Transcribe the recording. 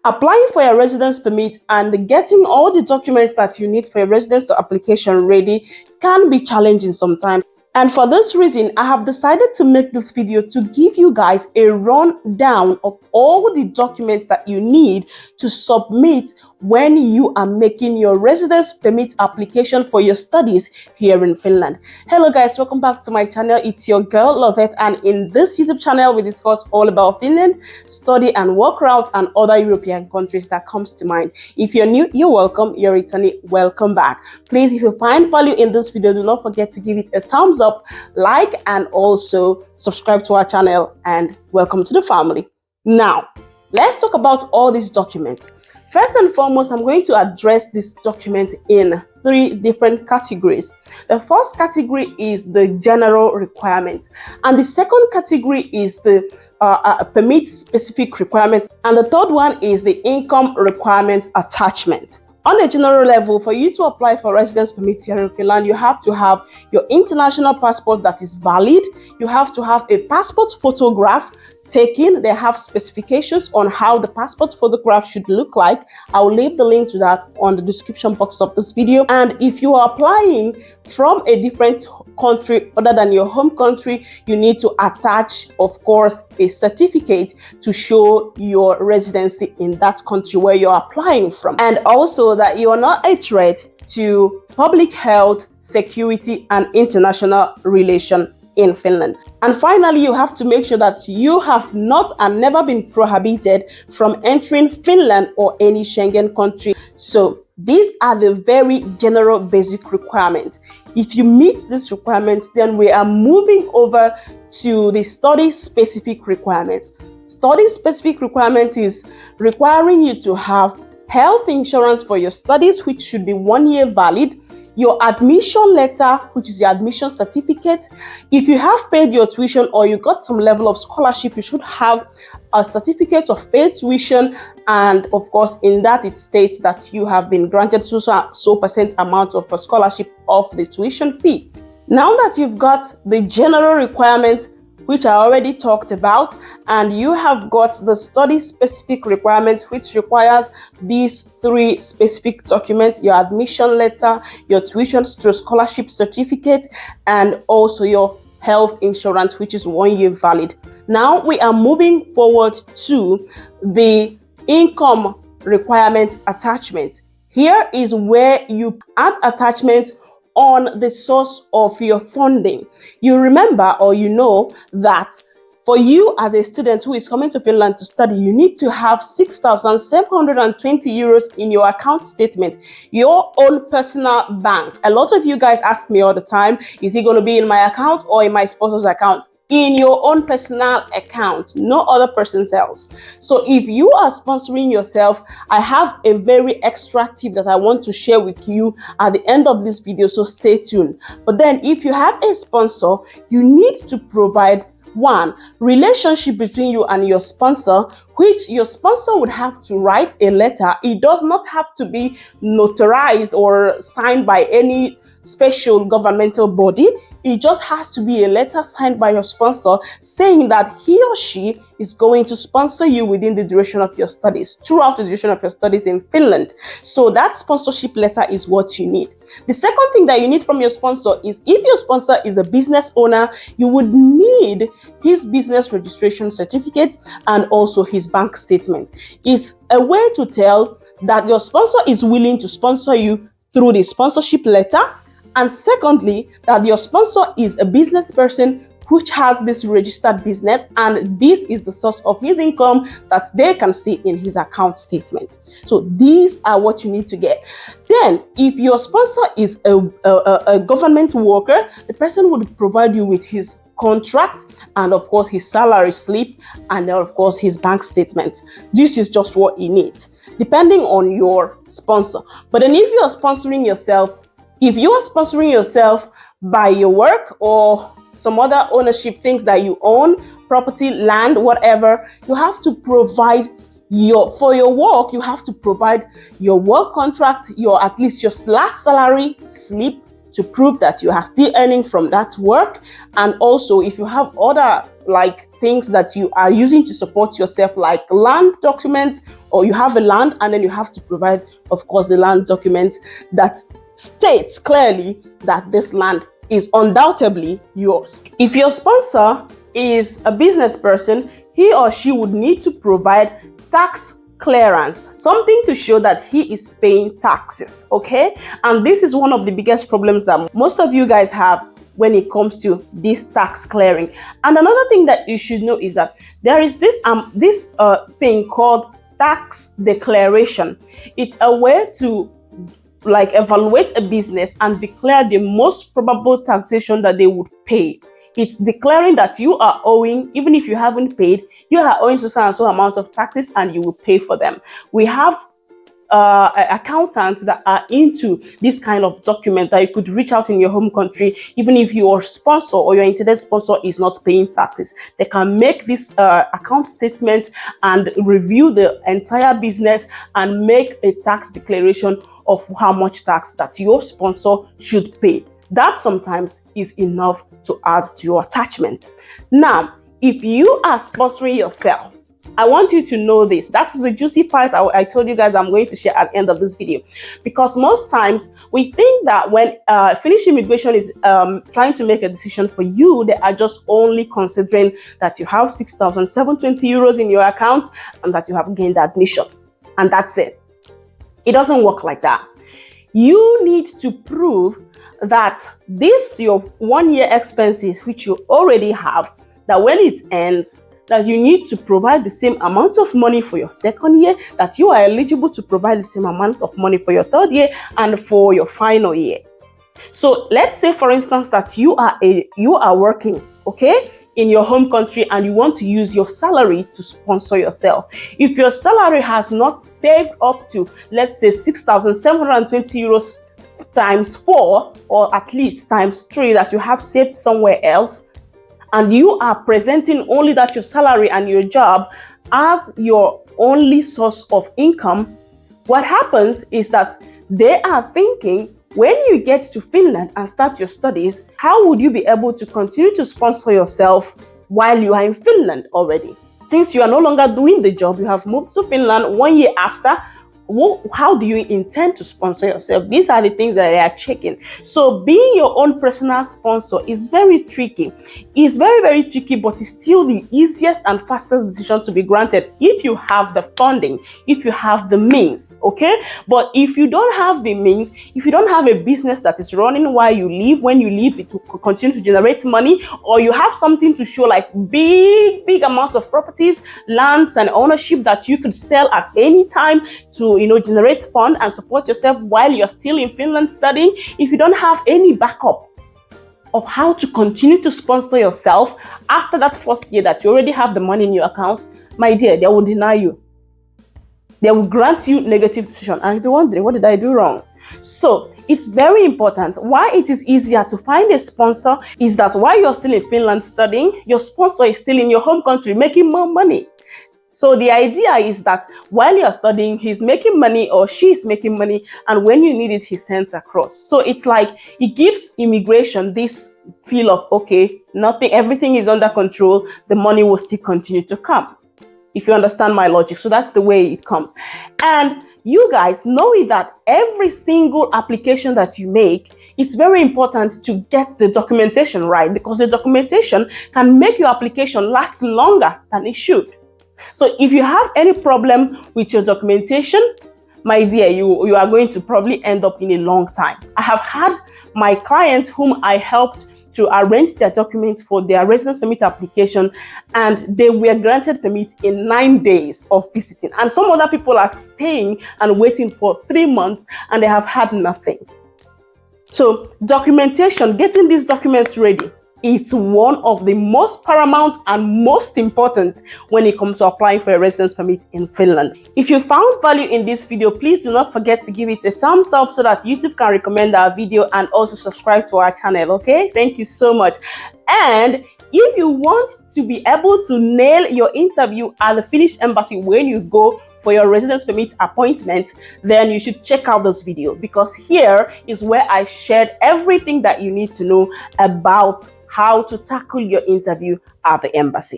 Applying for your residence permit and getting all the documents that you need for your residence application ready can be challenging sometimes. And for this reason, I have decided to make this video to give you guys a rundown of all the documents that you need to submit when you are making your residence permit application for your studies here in Finland. Hello guys, welcome back to my channel. It's your girl Loveth, and in this YouTube channel we discuss all about Finland, study and work route, and other European countries that comes to mind. If you're new, you're welcome. You're returning, welcome back. Please, if you find value in this video, do not forget to give it a thumbs up, like, and also subscribe to our channel, and welcome to the family. Now, let's talk about all these documents. First and foremost, I'm going to address this document in 3 different categories. The first category is the general requirement, and the second category is the permit specific requirement, and the third one is the income requirement attachment. On a general level, for you to apply for residence permit here in Finland, you have to have your international passport that is valid. You have to have a passport photograph taken. They have specifications on how the passport photograph should look like. I'll leave the link to that on the description box of this video. And if you are applying from a different country other than your home country, you need to attach, of course, a certificate to show your residency in that country where you're applying from, and also that you are not a threat to public health, security, and international relations in Finland. And finally, you have to make sure that you have not and never been prohibited from entering Finland or any Schengen country. So these are the very general basic requirements. If you meet this requirement, then we are moving over to the study specific requirements. Study specific requirement is requiring you to have health insurance for your studies, which should be 1 year valid, your admission letter, which is your admission certificate. If you have paid your tuition or you got some level of scholarship, you should have a certificate of paid tuition, and of course in that it states that you have been granted so percent amount of a scholarship of the tuition fee. Now that you've got the general requirements, which I already talked about, and you have got the study specific requirements, which requires these 3 specific documents: your admission letter, your tuition scholarship certificate, and also your health insurance, which is 1 year valid. Now we are moving forward to the income requirement attachment. Here is where you add attachments on the source of your funding. You remember, or you know, that for you as a student who is coming to Finland to study, you need to have 6,720 euros in your account statement, your own personal bank. A lot of you guys ask me all the time, is it going to be in my account or in my sponsor's account? In your own personal account, no other person's else. So if you are sponsoring yourself, I have a very extra tip that I want to share with you at the end of this video, so stay tuned. But then if you have a sponsor, you need to provide 1 relationship between you and your sponsor, which your sponsor would have to write a letter. It does not have to be notarized or signed by any special governmental body. It just has to be a letter signed by your sponsor saying that he or she is going to sponsor you within the duration of your studies, throughout the duration of your studies in Finland. So that sponsorship letter is what you need. The second thing that you need from your sponsor is, if your sponsor is a business owner, you would need his business registration certificate and also his bank statement. It's a way to tell that your sponsor is willing to sponsor you through the sponsorship letter, and secondly, that your sponsor is a business person which has this registered business, and this is the source of his income that they can see in his account statement. So these are what you need to get. Then, if your sponsor is a government worker, the person would provide you with his contract and of course his salary slip, and then of course his bank statement. This is just what he needs, depending on your sponsor. But then if you are sponsoring yourself, if you are sponsoring yourself by your work or some other ownership things that you own, property, land, whatever, you have to provide for your work, you have to provide your work contract, at least your last salary slip, to prove that you are still earning from that work. And also, if you have other like things that you are using to support yourself, like land documents, or you have a land and then you have to provide, of course, the land document that states clearly that this land is undoubtedly yours. If your sponsor is a business person, he or she would need to provide tax clearance, something to show that he is paying taxes, okay? And this is one of the biggest problems that most of you guys have when it comes to this tax clearing. And another thing that you should know is that there is this thing called tax declaration. It's a way to like evaluate a business and declare the most probable taxation that they would pay. It's declaring that you are owing, even if you haven't paid, you are owing so and so amount of taxes and you will pay for them. We have accountants that are into this kind of document that you could reach out in your home country, even if your sponsor or your intended sponsor is not paying taxes. They can make this account statement and review the entire business and make a tax declaration of how much tax that your sponsor should pay. That sometimes is enough to add to your attachment. Now, if you are sponsoring yourself, I want you to know this. That is the juicy part I told you guys I'm going to share at the end of this video. Because most times we think that when Finnish immigration is trying to make a decision for you, they are just only considering that you have 6,720 euros in your account and that you have gained admission. And that's it. It doesn't work like that. You need to prove that this your 1 year expenses, which you already have, that when it ends, that you need to provide the same amount of money for your second year, that you are eligible to provide the same amount of money for your third year and for your final year. So let's say, for instance, that you are working, okay, in your home country and you want to use your salary to sponsor yourself. If your salary has not saved up to, let's say, 6,720 euros times 4, or at least times 3 that you have saved somewhere else, and you are presenting only that your salary and your job as your only source of income, what happens is that they are thinking, when you get to Finland and start your studies, how would you be able to continue to sponsor yourself while you are in Finland already? Since you are no longer doing the job, you have moved to Finland 1 year after, how do you intend to sponsor yourself? These are the things that they are checking. So being your own personal sponsor is very tricky. It's very, very tricky, but it's still the easiest and fastest decision to be granted if you have the funding, if you have the means, okay? But if you don't have the means, if you don't have a business that is running while you leave, when you leave, it will continue to generate money, or you have something to show like big amounts of properties, lands, and ownership that you could sell at any time to generate fund and support yourself while you're still in Finland studying. If you don't have any backup of how to continue to sponsor yourself after that first year that you already have the money in your account, my dear, they will deny you. They will grant you negative decision. And you'll be wondering, what did I do wrong? So it's very important. Why it is easier to find a sponsor is that while you're still in Finland studying, your sponsor is still in your home country making more money. So the idea is that while you're studying, he's making money or she's making money, and when you need it, he sends across. So it's like it gives immigration this feel of, okay, everything is under control, the money will still continue to come. If you understand my logic. So that's the way it comes. And you guys know that every single application that you make, it's very important to get the documentation right, because the documentation can make your application last longer than it should. So if you have any problem with your documentation, my dear, you are going to probably end up in a long time. I have had my clients whom I helped to arrange their documents for their residence permit application, and they were granted permit in 9 days of visiting. And some other people are staying and waiting for 3 months and they have had nothing. So documentation, getting these documents ready, it's one of the most paramount and most important when it comes to applying for a residence permit in Finland. If you found value in this video, please do not forget to give it a thumbs up so that YouTube can recommend our video, and also subscribe to our channel, okay? Thank you so much. And if you want to be able to nail your interview at the Finnish Embassy when you go for your residence permit appointment, then you should check out this video, because here is where I shared everything that you need to know about how to tackle your interview at the embassy.